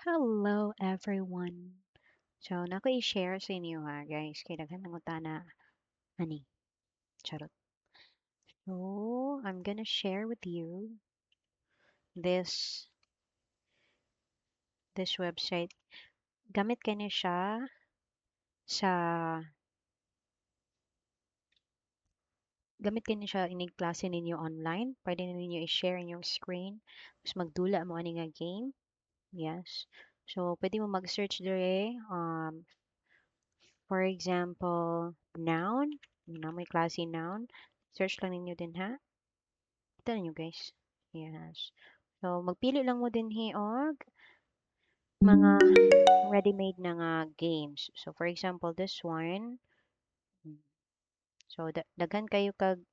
Hello everyone. So, nako i-share sa inyo ha, guys. Kay daghan ng utana ani. Charot. So, I'm gonna share with you this this website. Gamit kani siya sa gamit kani siya inig klase ninyo online. Pwede na ninyo i-share inyong screen. Tapos magdula mo ani nga game. Yes. So, pwede mo mag-search dire. For example, noun. May klase noun. Search lang ninyo din ha. Kita ninyo guys. Yes. So, magpili lang mo din og mga ready-made na nga games. So, for example, this one. So, daghan kayo kag,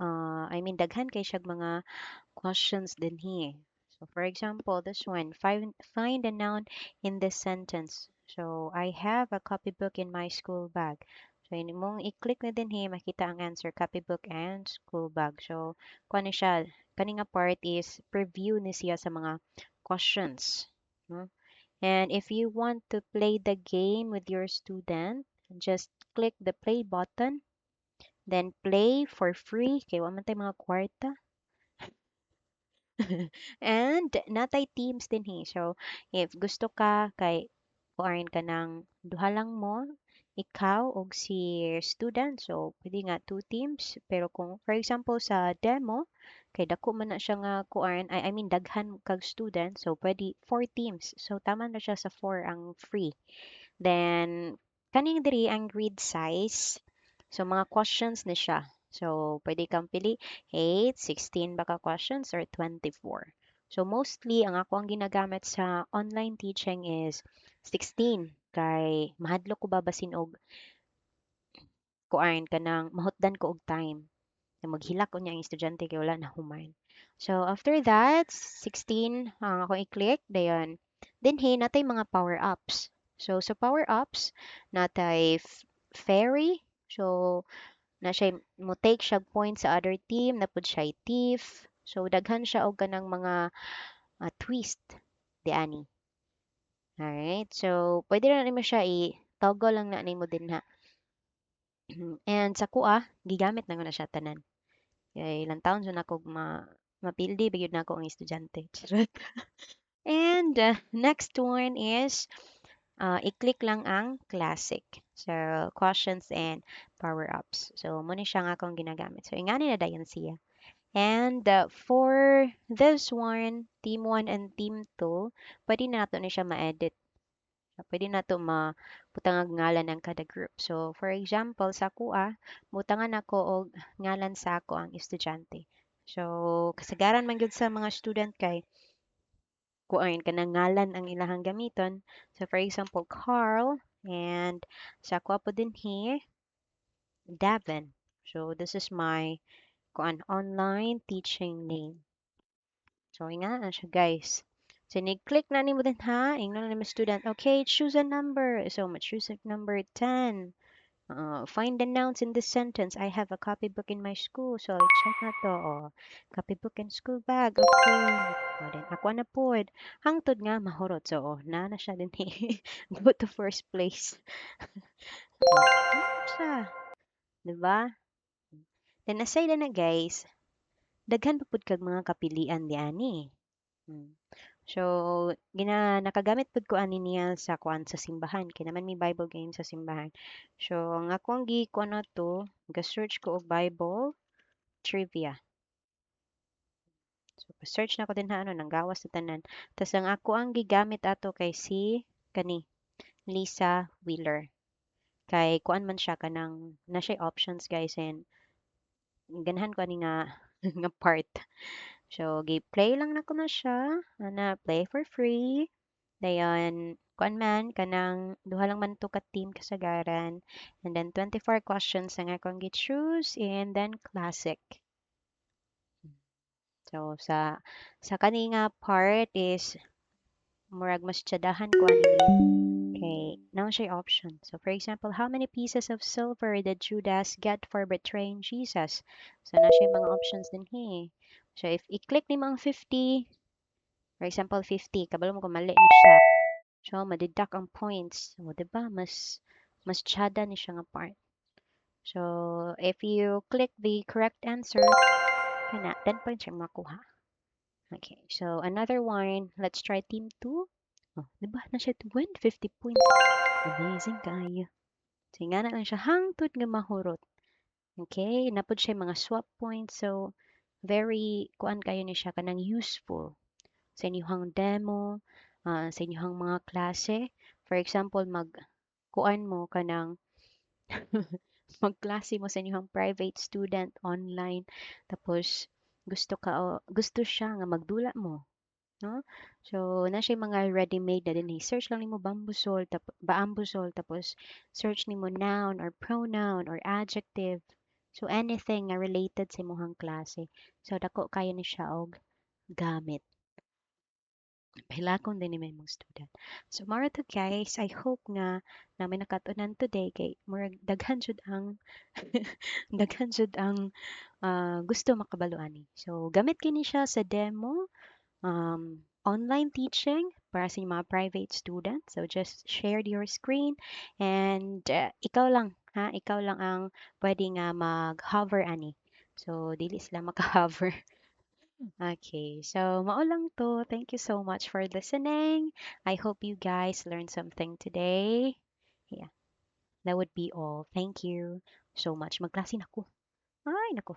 daghan kay siyag mga questions din here. So, for example, this one, find a noun in this sentence. So, I have a copybook in my school bag. So, yun mong i-click na din here, makita ang answer, copybook and school bag. So, kung ano siya, kani nga part is preview ni siya sa mga questions. No? And if you want to play the game with your student, just click the play button, then play for free. Kaya wa man tay mga kwarta. And natay teams din he. So, if gusto ka kay kuarin ka ng duha lang mo, ikaw og si student. So, pwede nga two teams. Pero kung for example sa demo, kay dako man na siya nga kuarin, daghan kag student. So, pwede four teams. So, tama na siya sa four ang free. Then, kaning diri ang grid size. So, mga questions na siya. So, pwede kang pili 8, 16 baka questions or 24. So, mostly, ang ako ang ginagamit sa online teaching is 16. Kay mahadlok ko babasin og kuain ka ng mahutdan ko og time. Na maghilak ko niya ang estudyante kay wala na human. So, after that, 16, ang ako i-click, dayon. Then, natay mga power-ups. So, sa power-ups, natay fairy. So, na siya mo take siya point sa other team, napud siya thief. So, daghan siya og kanang mga twist, di ani. Alright, so, pwede na nimo siya i-toggle lang na nimo din ha. And sa kuha, gigamit na ko na siya tanan. Kaya ilang taon so na ako mapildi, bigyan na ako ang estudyante. Charot. And next one is, i-click lang ang classic. So, questions and power-ups. So, muna siya nga akong ginagamit. So, ingani na dayon siya. And for this one, team 1 and team 2, pwede na nato na siya ma-edit. Pwede na to maputang ang ngalan ng kada group. So, for example, sa kuha, mutangan ako og ngalan sa ako ang estudyante. So, kasagaran man gyud sa mga student kay kuain ka ng ngalan ang ilahang gamiton. So, for example, Carl, and sa kuha po din here, Davin. So, this is my online teaching name. So, nga na siya, guys. So, ni-click na nimo din ha. Ingnon na student. Okay, choose a number. So, choose a number 10. Find the nouns in this sentence. I have a copybook in my school. So, check na to. Oh. Copybook and school bag. Okay. O, then, ako na po. Hangtod nga, mahurot. So, na siya din eh. Go to first place. Siya. Diba? Then, aside na guys, daghan pa pud kag mga kapilian di ani. So, nakagamit pud ko ani niya sa kuan sa simbahan kay naman may Bible game sa simbahan. So, ang akong kuan na to, ga-search ko og Bible trivia. So, search na ko din ha ano nang gawas sa tanan. Tas ang ako ang gigamit ato kay si kani Lisa Wheeler. Kay kuan man siya kanang na siya options guys and ganahan ko ani nga nga part. So, play lang na ko na siya. Ana, play for free. Dayon, kuan man, kanang duha lang man to ka team kasagaran. And then 24 questions ang akong gi-choose and then classic. So, sa kani nga part is murag mas tiyadahan ko ani okay, now siya option. So, for example, how many pieces of silver did Judas get for betraying Jesus? So, na siya mga options din he. So, if i-click ni mga 50, For example, 50, kabalo mo kung mali na siya. So, madidak ang points. O, diba? Mas tsada ni siya nga part. So, if you click the correct answer, kana, 10 points yung makuha. Okay, so another one. Let's try team 2. Oh, diba? Na siya to win 50 points. Amazing kayo. So, nga na lang siya hangtod nga mahurot. Okay, napod siya mga swap points. So, very, kuan kayo ni siya kanang useful sa inyong demo, sa inyong mga klase. For example, kuan mo kanang magklase mo sa inyong private student online tapos gusto siya nga magdula mo, no? So na siya mga ready-made na din, search lang nimo baambusol tapos search nimo noun or pronoun or adjective, so anything nga related sa imong klase, so dako kayo ni siya og gamit. Hilakon din ni may mga student. So mara to guys, I hope nga namin nakatunan today kay murag daghan jud ang daghan jud ang gusto makabaluan ni. So gamit kini siya sa demo, online teaching para sa mga private students. So just share your screen and ikaw lang ha, ikaw lang ang pwede nga mag-hover ani. So dili sila maka-hover. Okay, so mao lang to. Thank you so much for listening. I hope you guys learned something today. Yeah, that would be all. Thank you so much. Magklase na ko. Ay, nako.